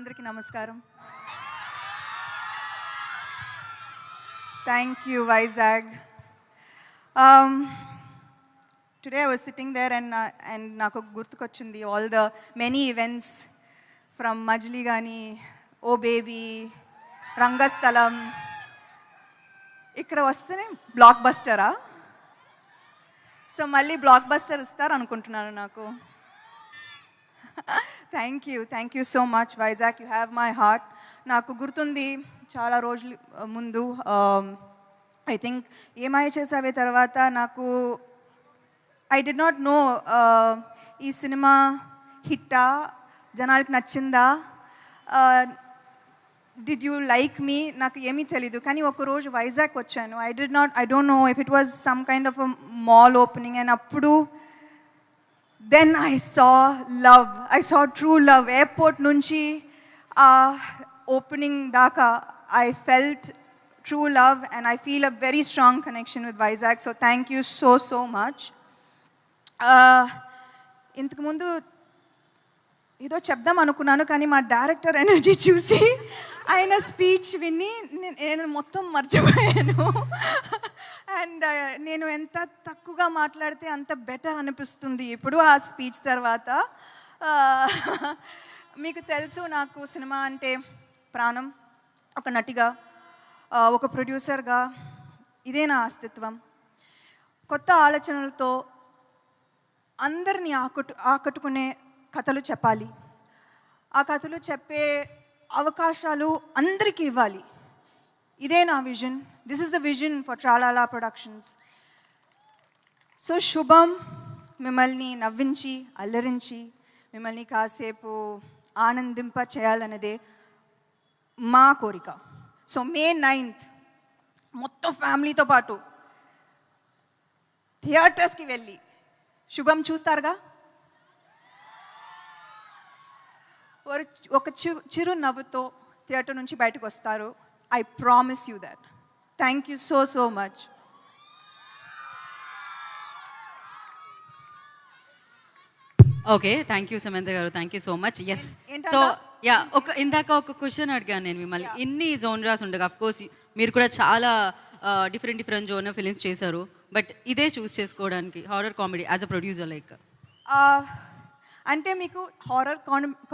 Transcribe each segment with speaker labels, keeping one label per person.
Speaker 1: అందరికీ నమస్కారం. Thank you, Vizag. Today I was sitting there and నాకు గుర్తుకొచ్చింది all the many events from Majli Gani, Oh Baby, రంగస్థలం. ఇక్కడ వస్తేనే బ్లాక్ బస్టరా? సో మళ్ళీ బ్లాక్ బస్టర్ ఇస్తారు అనుకుంటున్నాను నాకు. Thank you so much Vizag, you have my heart. నాకు గుర్తుంది చాలా రోజుల ముందు ఐ థింక్ ఏమై చేసావే తర్వాత నాకు ఐ డి నాట్ నో ఈ సినిమా హిట్టా, జనాలకి నచ్చిందా, డిడ్ యూ లైక్ మీ, నాకు ఏమీ తెలీదు. కానీ ఒకరోజు వైజాగ్ వచ్చాను. I don't know if it was some kind of a mall opening and అప్పుడు then I saw true love. Airport nunchi opening daka I felt true love and I feel a very strong connection with Vizag. So thank you so much. ఇంతకు ముందు ఏదో చెప్దాం అనుకున్నాను కానీ మా director energy చూసి ఆయన స్పీచ్ విని నేను మొత్తం మర్చిపోయాను. అండ్ నేను ఎంత తక్కువగా మాట్లాడితే అంత బెటర్ అనిపిస్తుంది ఇప్పుడు ఆ స్పీచ్ తర్వాత. మీకు తెలుసు నాకు సినిమా అంటే ప్రాణం. ఒక నటిగా, ఒక ప్రొడ్యూసర్గా ఇదే నా అస్తిత్వం. కొత్త ఆలోచనలతో అందరినీ ఆకట్టుకునే కథలు చెప్పాలి. ఆ కథలు చెప్పే అవకాశాలు అందరికీ ఇవ్వాలి. ఇదే నా vision. This is the vision for Tralala productions. So Subham మిమ్మల్ని నవ్వించి అల్లరించి మిమ్మల్ని కాసేపు ఆనందింప చేయాలన్నదే మా కోరిక. సో May 9th మొత్తం ఫ్యామిలీతో పాటు థియేటర్స్కి వెళ్ళి శుభం చూస్తారుగా. ఒక చిరు నవ్వుతో థియేటర్ నుంచి బయటకు వస్తారు. I promise you that. Thank you so much.
Speaker 2: Okay, thank you Samantha garu, thank you so much. Yes, so yeah, ఇందాక ఒక క్వశ్చన్ అడిగాను నేను మిమ్మల్ని. ఇన్ని జోనరాస్ ఉండగా అఫ్ కోర్స్ మీరు కూడా చాలా డిఫరెంట్ జోనర్ ఫిలిమ్స్ చేశారు, బట్ ఇదే చూస్ చేసుకోవడానికి horror comedy as a producer like
Speaker 1: అంటే మీకు హారర్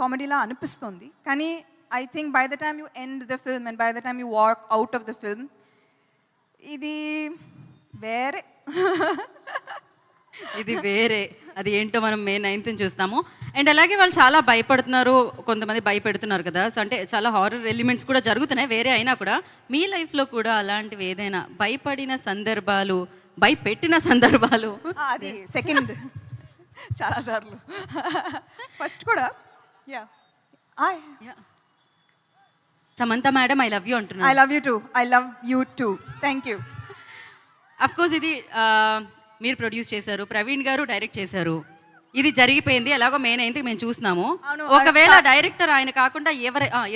Speaker 1: కామెడీలా అనిపిస్తుంది కానీ I think by the time you end the film and by the time you walk out of the film, ఇది వేరే.
Speaker 2: ఇది వేరే, అది ఏంటో మనం May 9th చూస్తాము. అండ్ అలాగే వాళ్ళు చాలా భయపడుతున్నారు, కొంతమంది భయపెడుతున్నారు కదా. సో అంటే చాలా హారర్ ఎలిమెంట్స్ కూడా జరుగుతున్నాయి వేరే అయినా కూడా. మీ లైఫ్లో కూడా అలాంటివి ఏదైనా భయపడిన సందర్భాలు, భయపెట్టిన సందర్భాలు?
Speaker 1: అది సెకండ్ చాలాసార్లు. ఫస్ట్ కూడా yeah
Speaker 2: Samantha madam I love you అంటున్నాను.
Speaker 1: I love you too. Thank you.
Speaker 2: Of course ఇది మీరు ప్రొడ్యూస్ చేశారు, ప్రవీణ్ గారు డైరెక్ట్ చేశారు. ఇది జరిగిపోయింది ఎలాగో May 9th మేము చూస్తున్నాము. ఒకవేళ డైరెక్టర్ ఆయన కాకుండా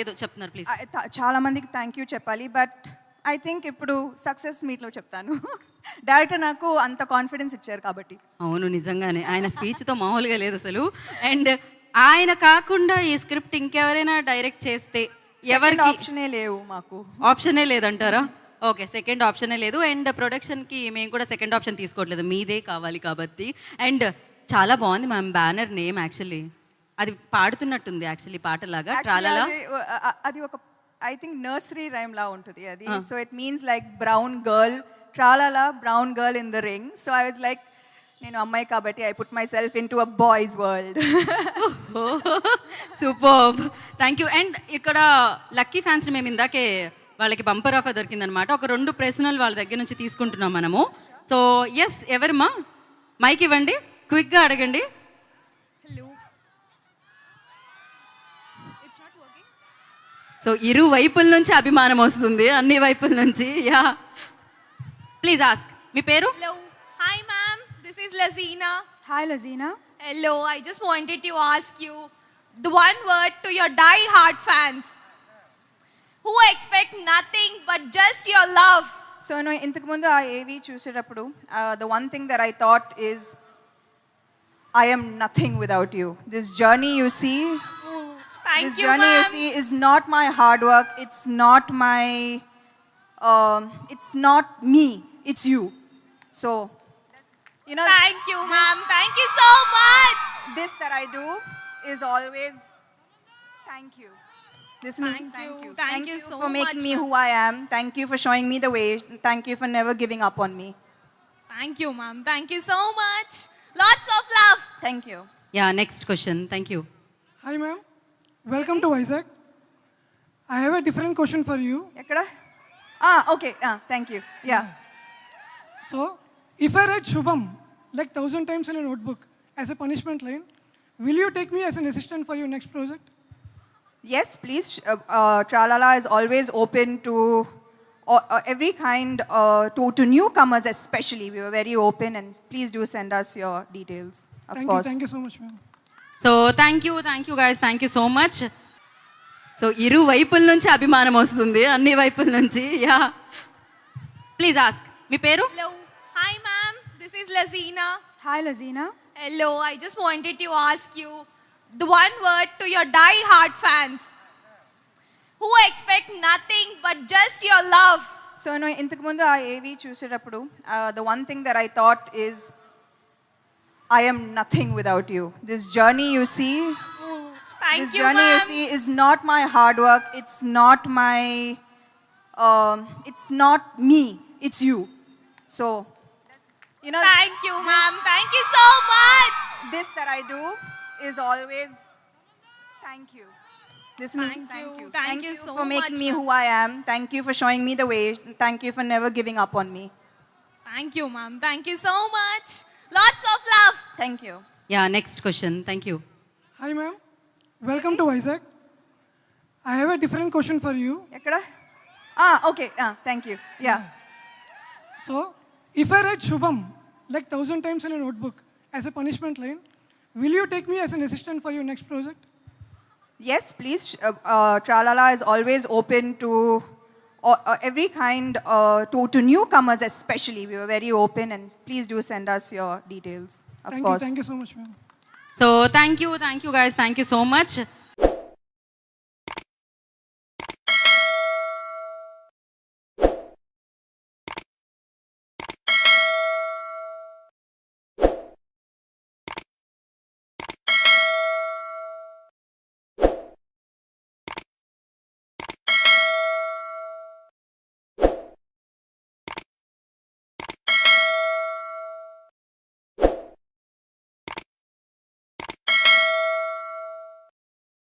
Speaker 2: ఏదో చెప్తున్నారు ప్లీజ్.
Speaker 1: చాలా మందికి థ్యాంక్ యూ చెప్పాలి, బట్ ఐ థింక్ ఇప్పుడు సక్సెస్ మీట్లో చెప్తాను. డైరెక్టర్ నాకు అంత కాన్ఫిడెన్స్ ఇచ్చారు కాబట్టి.
Speaker 2: అవును, నిజంగానే ఆయన స్పీచ్తో మామూలుగా లేదు అసలు. అండ్ ఆయన కాకుండా ఈ స్క్రిప్ట్ ఇంకెవరైనా డైరెక్ట్ చేస్తే ఎవరికి
Speaker 1: ఆప్షనే లేవు, మాకు
Speaker 2: ఆప్షనే లేదంటారా? ఓకే, సెకండ్ ఆప్షనే లేదు. అండ్ ప్రొడక్షన్కి మేము కూడా సెకండ్ ఆప్షన్ తీసుకోవట్లేదు, మీదే కావాలి కాబట్టి. అండ్ చాలా బాగుంది మ్యామ్ బ్యానర్ నేమ్. యాక్చువల్లీ అది పాడుతున్నట్టుంది యాక్చువల్లీ పాటలాగా. ట్రాలాలా
Speaker 1: అది ఒక ఐ థింక్ నర్సరీ రైమ్ లా ఉంటుంది అది. So it means like brown girl, Tralala brown girl in the ring. So I was like, నేను అమ్మాయి కాబట్టి I put myself into a boys world.
Speaker 2: Super, thank you. And ఇక్కడ lucky ఫ్యాన్స్ని మేము ఇందాకే వాళ్ళకి బంపర్ ఆఫర్ దొరికిందనమాట. ఒక 2 ప్రశ్నలు వాళ్ళ దగ్గర నుంచి తీసుకుంటున్నాం మనము. సో ఎస్, ఎవరమ్మా మైక్ ఇవ్వండి, క్విక్గా అడగండి. సో ఇరు వైపుల నుంచి అభిమానం వస్తుంది, అన్ని వైపుల నుంచి. Yeah, please ask. మీ పేరు?
Speaker 3: Hello. Hi ma'am, this is Lazina.
Speaker 1: Hi Lazina.
Speaker 3: Hello, I just wanted to ask you the one word to your die-hard fans who expect nothing but just your love.
Speaker 1: So నేను ఇంతకు ముందు ఆ ఏవి చూసేటప్పుడు the one thing that I thought is I am nothing without you. This journey you see,
Speaker 3: Thank
Speaker 1: This
Speaker 3: you,
Speaker 1: journey, you
Speaker 3: ma'am.
Speaker 1: see, is not my hard work. It's not my, it's not me. It's you. So, you know,
Speaker 3: Thank you, ma'am. Thank you so much.
Speaker 1: this that I do is always thank you. This means
Speaker 3: Thank
Speaker 1: thank
Speaker 3: you.
Speaker 1: you.
Speaker 3: Thank you so
Speaker 1: for making
Speaker 3: much,
Speaker 1: me
Speaker 3: ma'am.
Speaker 1: who I am. Thank you for showing me the way. Thank you for never giving up on me.
Speaker 3: Thank you, ma'am. Thank you so much. Lots of love.
Speaker 1: Thank you.
Speaker 2: Yeah next question thank you
Speaker 4: Hi, ma'am. Welcome to Vizag. I have a different question for you.
Speaker 1: Ekkada? Okay. Thank you. Yeah.
Speaker 4: So, if I write Shubham like 1,000 times in a notebook as a punishment line, will you take me as an assistant for your next project?
Speaker 1: Yes, please. Tralala is always open to every kind, to newcomers especially. We were very open, and please do send us your details, of course.
Speaker 4: Thank you so much, ma'am.
Speaker 2: So thank you guys thank you so much so ఇరు వైపుల నుంచి అభిమానం వస్తుంది అన్ని వైపుల నుంచి yeah please ask me పేరు
Speaker 3: Hello. Hi, ma'am. This is Lazina.
Speaker 1: Hi, Lazina.
Speaker 3: Hello. I just wanted to ask you the one word to your die-hard fans who expect nothing but just your love.
Speaker 1: So, no, ఇంతకు ముందు ఆ ఏవి చూసేటప్పుడు the one thing that I thought is, I am nothing without you. This journey you see,
Speaker 3: Ooh, thank
Speaker 1: this
Speaker 3: you,
Speaker 1: journey you
Speaker 3: ma'am.
Speaker 1: see is not my hard work. It's not my, it's not me. It's you. So, you know,
Speaker 3: Thank you, ma'am. Thank you so much.
Speaker 1: this that I do is always thank you. This means
Speaker 3: Thank
Speaker 1: thank
Speaker 3: you.
Speaker 1: you.
Speaker 3: Thank you so
Speaker 1: for making
Speaker 3: much,
Speaker 1: me
Speaker 3: ma'am.
Speaker 1: who I am. Thank you for showing me the way. Thank you for never giving up on me.
Speaker 3: Thank you, ma'am. Thank you so much. Lots of love.
Speaker 1: Thank you.
Speaker 2: Yeah next question thank you
Speaker 4: Hi, ma'am. Welcome to Vizag. I have a different question for you.
Speaker 1: Ekkada? Okay. Thank you. Yeah.
Speaker 4: So, if I write Shubham like 1,000 times in a notebook as a punishment line, will you take me as an assistant for your next project?
Speaker 1: Yes, please. Tralala is always open to every kind, to newcomers especially. We were very open, and please do send us your details, of course.
Speaker 4: Thank you so much, ma'am.
Speaker 2: So thank you guys thank you so much